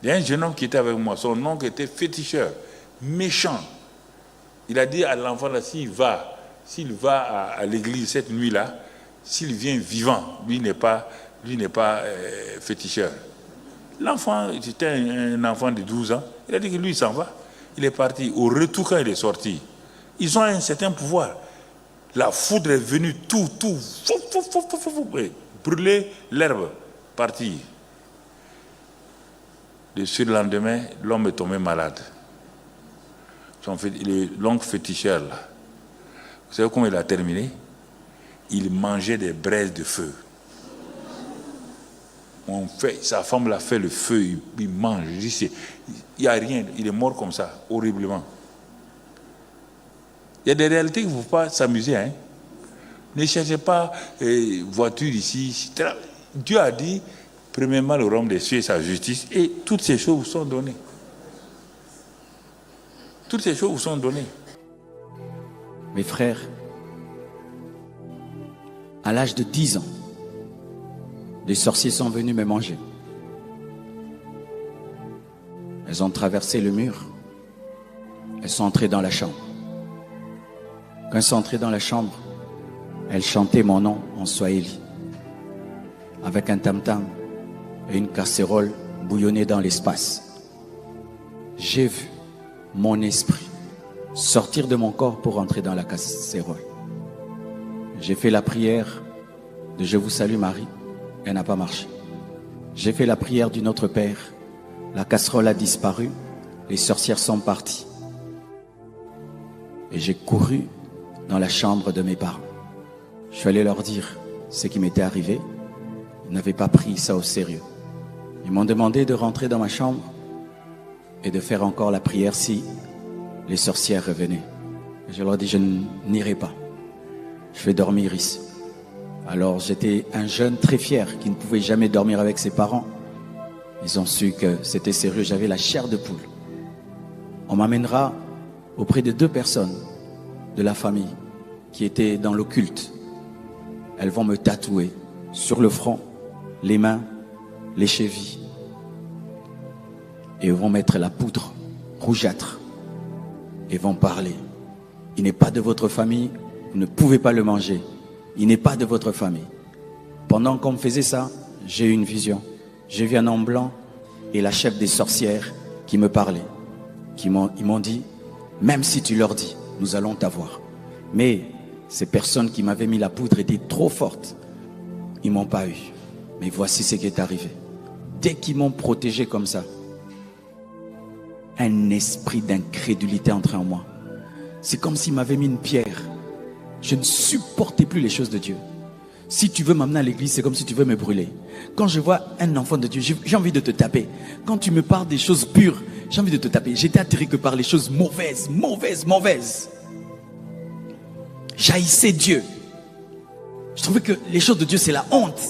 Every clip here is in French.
Il y a un jeune homme qui était avec moi, son oncle était féticheur, méchant. Il a dit à l'enfant là, s'il va à l'église cette nuit-là, s'il vient vivant, lui n'est pas féticheur. L'enfant, c'était un enfant de 12 ans, il a dit que lui, il s'en va. Il est parti. Au retour, quand il est sorti, ils ont un certain pouvoir. La foudre est venue, brûler l'herbe, parti. Le surlendemain, l'homme est tombé malade. L'oncle féticheur, là. Vous savez comment il a terminé? Il mangeait des braises de feu. Sa femme l'a fait le feu, il mange. Il n'y a rien, il est mort comme ça, horriblement. Il y a des réalités qu'il ne faut pas s'amuser. Hein? Ne cherchez pas voiture ici. Dieu a dit, premièrement, le royaume des cieux et sa justice, et toutes ces choses vous sont données. Toutes ces choses vous sont données. Mes frères, à l'âge de 10 ans, les sorciers sont venus me manger. Elles ont traversé le mur. Elles sont entrées dans la chambre. Quand elles sont entrées dans la chambre, elles chantaient mon nom en swahili, avec un tam-tam et une casserole bouillonnée dans l'espace. J'ai vu mon esprit sortir de mon corps pour entrer dans la casserole. J'ai fait la prière de Je vous salue Marie. Elle n'a pas marché. J'ai fait la prière du Notre Père. La casserole a disparu. Les sorcières sont parties. Et j'ai couru dans la chambre de mes parents. Je suis allé leur dire ce qui m'était arrivé. Ils n'avaient pas pris ça au sérieux. Ils m'ont demandé de rentrer dans ma chambre et de faire encore la prière si les sorcières revenaient. Et je leur ai dit, je n'irai pas. Je vais dormir ici. Alors j'étais un jeune très fier qui ne pouvait jamais dormir avec ses parents. Ils ont su que c'était sérieux, j'avais la chair de poule. On m'amènera auprès de 2 personnes de la famille qui étaient dans l'occulte. Elles vont me tatouer sur le front, les mains, les chevilles. Et vont mettre la poudre rougeâtre et vont parler. Il n'est pas de votre famille, vous ne pouvez pas le manger. Il n'est pas de votre famille. Pendant qu'on me faisait ça, j'ai eu une vision. J'ai vu un homme blanc et la chef des sorcières qui me parlait. Ils m'ont dit, même si tu leur dis, nous allons t'avoir. Mais ces personnes qui m'avaient mis la poudre étaient trop fortes. Ils ne m'ont pas eu. Mais voici ce qui est arrivé. Dès qu'ils m'ont protégé comme ça, un esprit d'incrédulité entrait en moi. C'est comme s'ils m'avaient mis une pierre. Je ne supportais plus les choses de Dieu. Si tu veux m'amener à l'église, c'est comme si tu veux me brûler. Quand je vois un enfant de Dieu, j'ai envie de te taper. Quand tu me parles des choses pures, j'ai envie de te taper. J'étais attiré que par les choses mauvaises. J'haïssais Dieu. Je trouvais que les choses de Dieu, c'est la honte.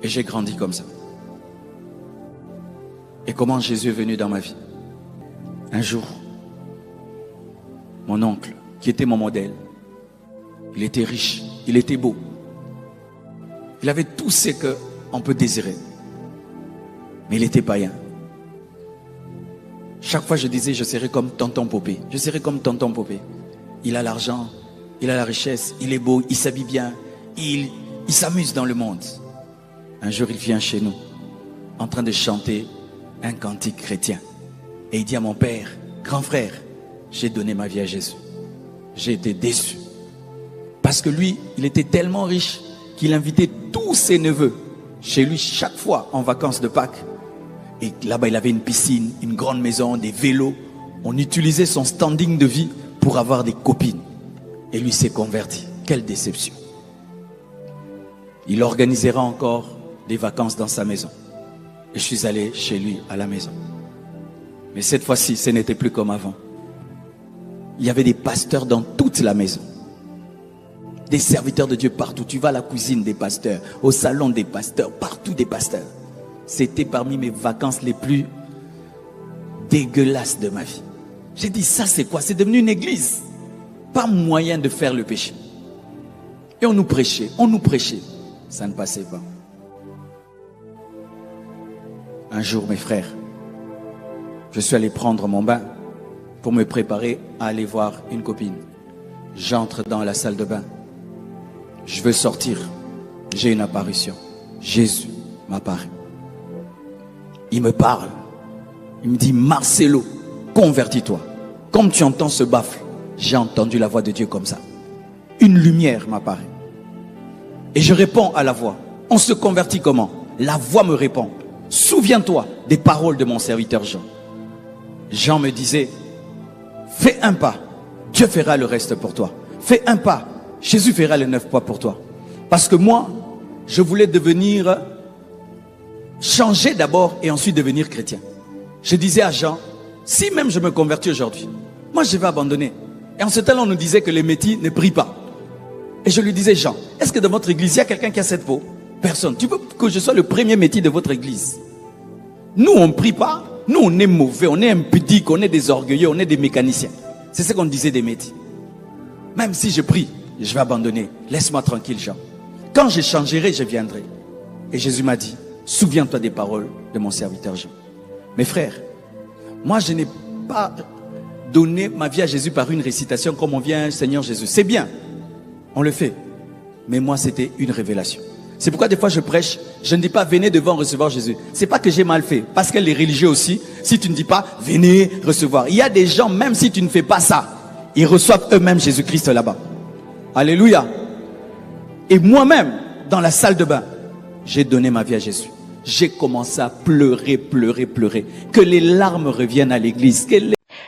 Et j'ai grandi comme ça. Et comment Jésus est venu dans ma vie? Un jour, mon oncle, qui était mon modèle, il était riche, il était beau. Il avait tout ce qu'on peut désirer. Mais il était païen. Chaque fois je disais, je serai comme tonton Popé. Je serai comme tonton Popé. Il a l'argent, il a la richesse, il est beau, il s'habille bien, il s'amuse dans le monde. Un jour il vient chez nous, en train de chanter un cantique chrétien. Et il dit à mon père, grand frère, j'ai donné ma vie à Jésus. J'ai été déçu. Parce que lui, il était tellement riche qu'il invitait tous ses neveux chez lui chaque fois en vacances de Pâques. Et là-bas, il avait une piscine, une grande maison, des vélos. On utilisait son standing de vie pour avoir des copines. Et lui s'est converti. Quelle déception. Il organisera encore des vacances dans sa maison. Et je suis allé chez lui à la maison. Mais cette fois-ci, ce n'était plus comme avant. Il y avait des pasteurs dans toute la maison. Des serviteurs de Dieu partout. Tu vas à la cuisine des pasteurs, au salon des pasteurs, partout des pasteurs. C'était parmi mes vacances les plus dégueulasses de ma vie. J'ai dit, ça c'est quoi? C'est devenu une église. Pas moyen de faire le péché. Et on nous prêchait. Ça ne passait pas. Un jour, mes frères, je suis allé prendre mon bain pour me préparer à aller voir une copine. J'entre dans la salle de bain. Je veux sortir. J'ai une apparition. Jésus m'apparaît. Il me parle. Il me dit, Marcelo, convertis-toi. Comme tu entends ce baffle, j'ai entendu la voix de Dieu comme ça. Une lumière m'apparaît. Et je réponds à la voix. On se convertit comment? La voix me répond. Souviens-toi des paroles de mon serviteur Jean. Jean me disait, fais un pas, Dieu fera le reste pour toi. Fais un pas, Jésus fera les 9 pas pour toi. Parce que moi, je voulais devenir, changer d'abord et ensuite devenir chrétien. Je disais à Jean, si même je me convertis aujourd'hui, moi je vais abandonner. Et en ce temps-là, on nous disait que les métis ne prient pas. Et je lui disais, Jean, est-ce que dans votre église, il y a quelqu'un qui a cette peau? Personne. Tu veux que je sois le premier métier de votre église? Nous, on ne prie pas. Nous, on est mauvais, on est impudiques, on est des orgueilleux, on est des mécaniciens. C'est ce qu'on disait des métiers. Même si je prie, je vais abandonner. Laisse-moi tranquille, Jean. Quand je changerai, je viendrai. Et Jésus m'a dit, souviens-toi des paroles de mon serviteur Jean. Mes frères, moi, je n'ai pas donné ma vie à Jésus par une récitation comme on vient, Seigneur Jésus. C'est bien, on le fait. Mais moi, c'était une révélation. C'est pourquoi des fois je prêche, je ne dis pas venez devant recevoir Jésus. C'est pas que j'ai mal fait, parce que les religieux aussi, si tu ne dis pas venez recevoir. Il y a des gens, même si tu ne fais pas ça, ils reçoivent eux-mêmes Jésus-Christ là-bas. Alléluia. Et moi-même, dans la salle de bain, j'ai donné ma vie à Jésus. J'ai commencé à pleurer, pleurer, pleurer. Que les larmes reviennent à l'église.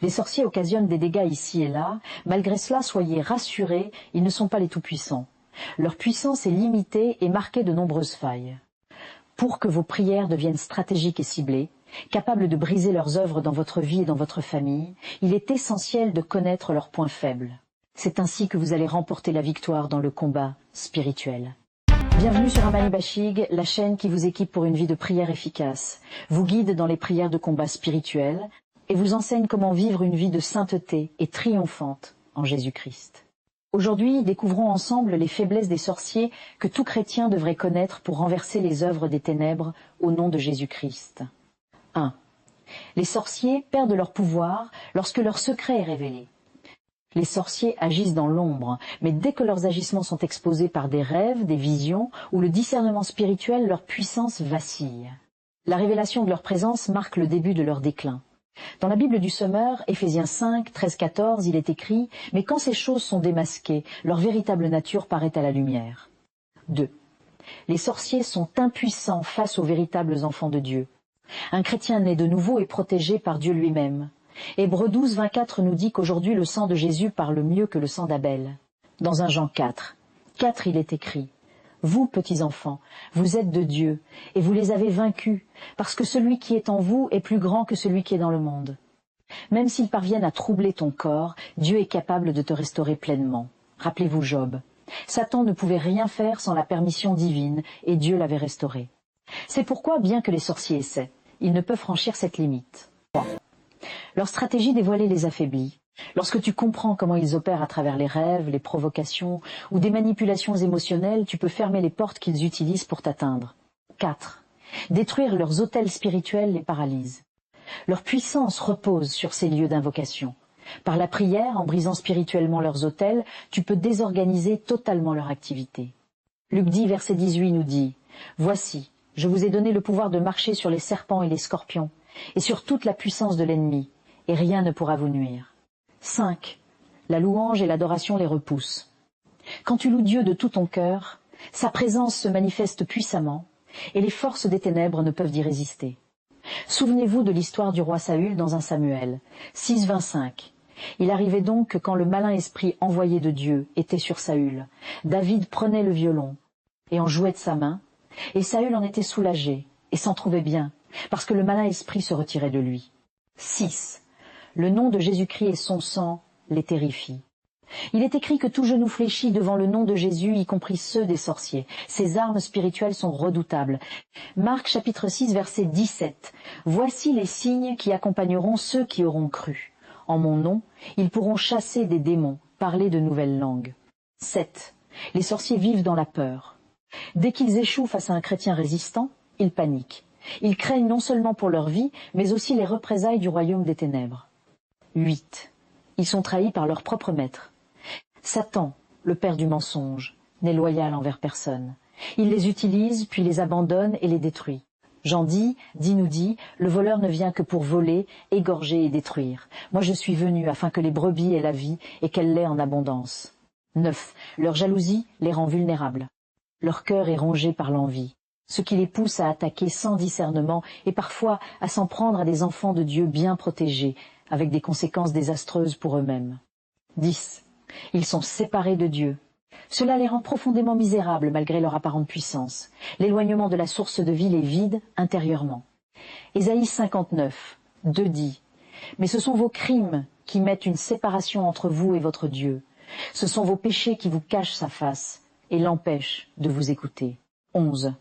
Les sorciers occasionnent des dégâts ici et là. Malgré cela, soyez rassurés, ils ne sont pas les tout-puissants. Leur puissance est limitée et marquée de nombreuses failles. Pour que vos prières deviennent stratégiques et ciblées, capables de briser leurs œuvres dans votre vie et dans votre famille, il est essentiel de connaître leurs points faibles. C'est ainsi que vous allez remporter la victoire dans le combat spirituel. Bienvenue sur Amani Bashig, la chaîne qui vous équipe pour une vie de prière efficace, vous guide dans les prières de combat spirituel et vous enseigne comment vivre une vie de sainteté et triomphante en Jésus-Christ. Aujourd'hui, découvrons ensemble les faiblesses des sorciers que tout chrétien devrait connaître pour renverser les œuvres des ténèbres au nom de Jésus-Christ. 1. Les sorciers perdent leur pouvoir lorsque leur secret est révélé. Les sorciers agissent dans l'ombre, mais dès que leurs agissements sont exposés par des rêves, des visions ou le discernement spirituel, leur puissance vacille. La révélation de leur présence marque le début de leur déclin. Dans la Bible du Semeur, Éphésiens 5, 13-14, il est écrit « Mais quand ces choses sont démasquées, leur véritable nature paraît à la lumière. » 2. Les sorciers sont impuissants face aux véritables enfants de Dieu. Un chrétien né de nouveau est protégé par Dieu lui-même. Hébreux 12, 24 nous dit qu'aujourd'hui le sang de Jésus parle mieux que le sang d'Abel. Dans 1 Jean 4, il est écrit « Vous, petits enfants, vous êtes de Dieu, et vous les avez vaincus, parce que celui qui est en vous est plus grand que celui qui est dans le monde. Même s'ils parviennent à troubler ton corps, Dieu est capable de te restaurer pleinement. Rappelez-vous Job. Satan ne pouvait rien faire sans la permission divine, et Dieu l'avait restauré. C'est pourquoi, bien que les sorciers essaient, ils ne peuvent franchir cette limite. 3. Leur stratégie dévoilée les affaiblit. Lorsque tu comprends comment ils opèrent à travers les rêves, les provocations ou des manipulations émotionnelles, tu peux fermer les portes qu'ils utilisent pour t'atteindre. 4. Détruire leurs autels spirituels les paralyse. Leur puissance repose sur ces lieux d'invocation. Par la prière, en brisant spirituellement leurs autels, tu peux désorganiser totalement leur activité. Luc 10, verset 18 nous dit « Voici, je vous ai donné le pouvoir de marcher sur les serpents et les scorpions, et sur toute la puissance de l'ennemi, et rien ne pourra vous nuire. » 5. La louange et l'adoration les repoussent. Quand tu loues Dieu de tout ton cœur, sa présence se manifeste puissamment, et les forces des ténèbres ne peuvent y résister. Souvenez-vous de l'histoire du roi Saül dans 1 Samuel 6, 25. Il arrivait donc que quand le malin esprit envoyé de Dieu était sur Saül, David prenait le violon et en jouait de sa main, et Saül en était soulagé et s'en trouvait bien, parce que le malin esprit se retirait de lui. 6. Le nom de Jésus-Christ et son sang les terrifient. Il est écrit que tout genou fléchit devant le nom de Jésus, y compris ceux des sorciers. Ces armes spirituelles sont redoutables. Marc chapitre 6 verset 17. Voici les signes qui accompagneront ceux qui auront cru. En mon nom, ils pourront chasser des démons, parler de nouvelles langues. 7. Les sorciers vivent dans la peur. Dès qu'ils échouent face à un chrétien résistant, ils paniquent. Ils craignent non seulement pour leur vie, mais aussi les représailles du royaume des ténèbres. 8. Ils sont trahis par leur propre maître. Satan, le père du mensonge, n'est loyal envers personne. Il les utilise, puis les abandonne et les détruit. Jean dit nous dit, le voleur ne vient que pour voler, égorger et détruire. Moi je suis venu afin que les brebis aient la vie et qu'elle l'ait en abondance. 9. Leur jalousie les rend vulnérables. Leur cœur est rongé par l'envie, ce qui les pousse à attaquer sans discernement et parfois à s'en prendre à des enfants de Dieu bien protégés, avec des conséquences désastreuses pour eux-mêmes. 10. Ils sont séparés de Dieu. Cela les rend profondément misérables malgré leur apparente puissance. L'éloignement de la source de vie les vide intérieurement. Ésaïe 59, 2 dit « Mais ce sont vos crimes qui mettent une séparation entre vous et votre Dieu. Ce sont vos péchés qui vous cachent sa face et l'empêchent de vous écouter. » 11.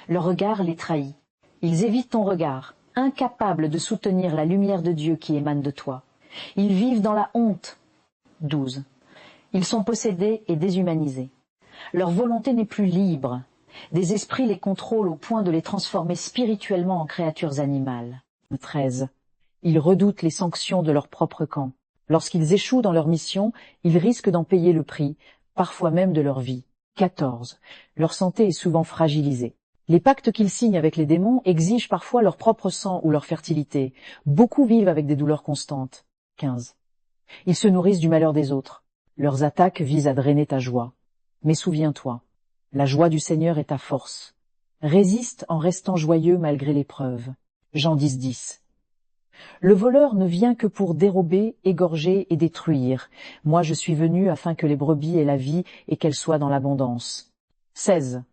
Leur regard les trahit. Ils évitent ton regard, incapables de soutenir la lumière de Dieu qui émane de toi. Ils vivent dans la honte. 12. Ils sont possédés et déshumanisés. Leur volonté n'est plus libre. Des esprits les contrôlent au point de les transformer spirituellement en créatures animales. 13. Ils redoutent les sanctions de leur propre camp. Lorsqu'ils échouent dans leur mission, ils risquent d'en payer le prix, parfois même de leur vie. 14. Leur santé est souvent fragilisée. Les pactes qu'ils signent avec les démons exigent parfois leur propre sang ou leur fertilité. Beaucoup vivent avec des douleurs constantes. 15. Ils se nourrissent du malheur des autres. Leurs attaques visent à drainer ta joie. Mais souviens-toi, la joie du Seigneur est ta force. Résiste en restant joyeux malgré l'épreuve. Jean 10, 10. Le voleur ne vient que pour dérober, égorger et détruire. Moi je suis venu afin que les brebis aient la vie et qu'elles soient dans l'abondance. 16.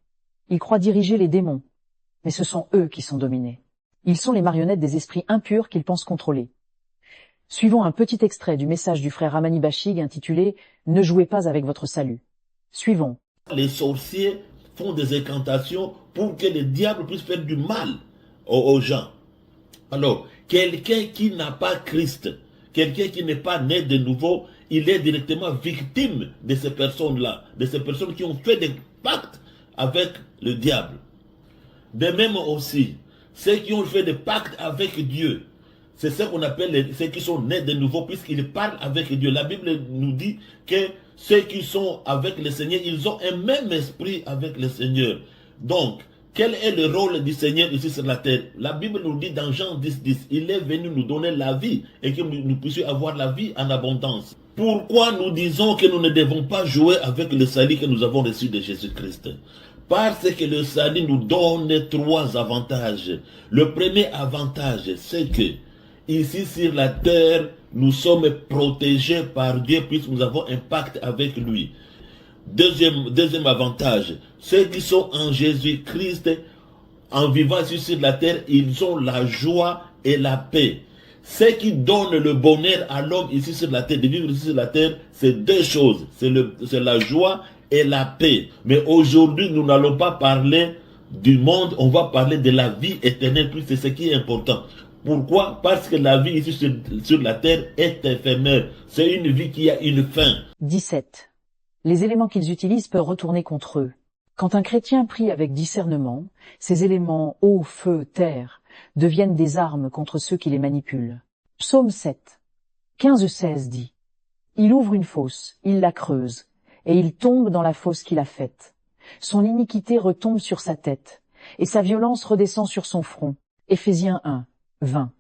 Ils croient diriger les démons, mais ce sont eux qui sont dominés. Ils sont les marionnettes des esprits impurs qu'ils pensent contrôler. Suivons un petit extrait du message du frère Ramani Bashig intitulé « Ne jouez pas avec votre salut ». Suivons. Les sorciers font des incantations pour que le diable puisse faire du mal aux gens. Alors, quelqu'un qui n'a pas Christ, quelqu'un qui n'est pas né de nouveau, il est directement victime de ces personnes-là, de ces personnes qui ont fait des pactes avec le diable. De même aussi, ceux qui ont fait des pactes avec Dieu, c'est ce qu'on appelle ceux qui sont nés de nouveau, puisqu'ils parlent avec Dieu. La Bible nous dit que ceux qui sont avec le Seigneur, ils ont un même esprit avec le Seigneur. Donc, quel est le rôle du Seigneur ici sur la terre? La Bible nous dit dans Jean 10, 10, il est venu nous donner la vie et que nous puissions avoir la vie en abondance. Pourquoi nous disons que nous ne devons pas jouer avec le salut que nous avons reçu de Jésus-Christ? Parce que le salut nous donne 3 avantages. Le premier avantage, c'est que ici sur la terre, nous sommes protégés par Dieu puisque nous avons un pacte avec lui. Deuxième avantage, ceux qui sont en Jésus-Christ, en vivant ici sur la terre, ils ont la joie et la paix. Ce qui donne le bonheur à l'homme ici sur la terre, de vivre ici sur la terre, c'est 2 choses. C'est la joie et la paix. Mais aujourd'hui, nous n'allons pas parler du monde, on va parler de la vie éternelle, puis c'est ce qui est important. Pourquoi? Parce que la vie ici sur la terre est éphémère. C'est une vie qui a une fin. 17. Les éléments qu'ils utilisent peuvent retourner contre eux. Quand un chrétien prie avec discernement, ces éléments eau, feu, terre deviennent des armes contre ceux qui les manipulent. Psaume 7, 15-16 dit « Il ouvre une fosse, il la creuse, et il tombe dans la fosse qu'il a faite. Son iniquité retombe sur sa tête, et sa violence redescend sur son front. » Éphésiens 1, 20.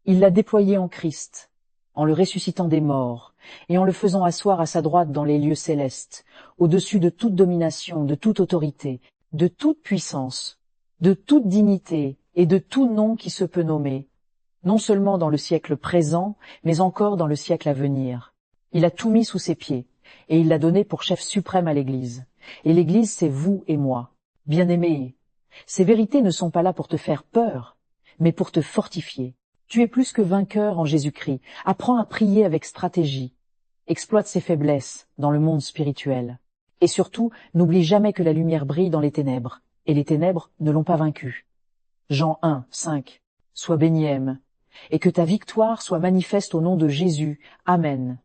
Il l'a déployé en Christ, en le ressuscitant des morts, et en le faisant asseoir à sa droite dans les lieux célestes, au-dessus de toute domination, de toute autorité, de toute puissance, de toute dignité et de tout nom qui se peut nommer, non seulement dans le siècle présent, mais encore dans le siècle à venir. Il a tout mis sous ses pieds, et il l'a donné pour chef suprême à l'Église. Et l'Église, c'est vous et moi. Bien-aimés, ces vérités ne sont pas là pour te faire peur, mais pour te fortifier. Tu es plus que vainqueur en Jésus-Christ. Apprends à prier avec stratégie. Exploite ses faiblesses dans le monde spirituel. Et surtout, n'oublie jamais que la lumière brille dans les ténèbres, et les ténèbres ne l'ont pas vaincue. Jean 1, 5. Sois béni, et que ta victoire soit manifeste au nom de Jésus. Amen.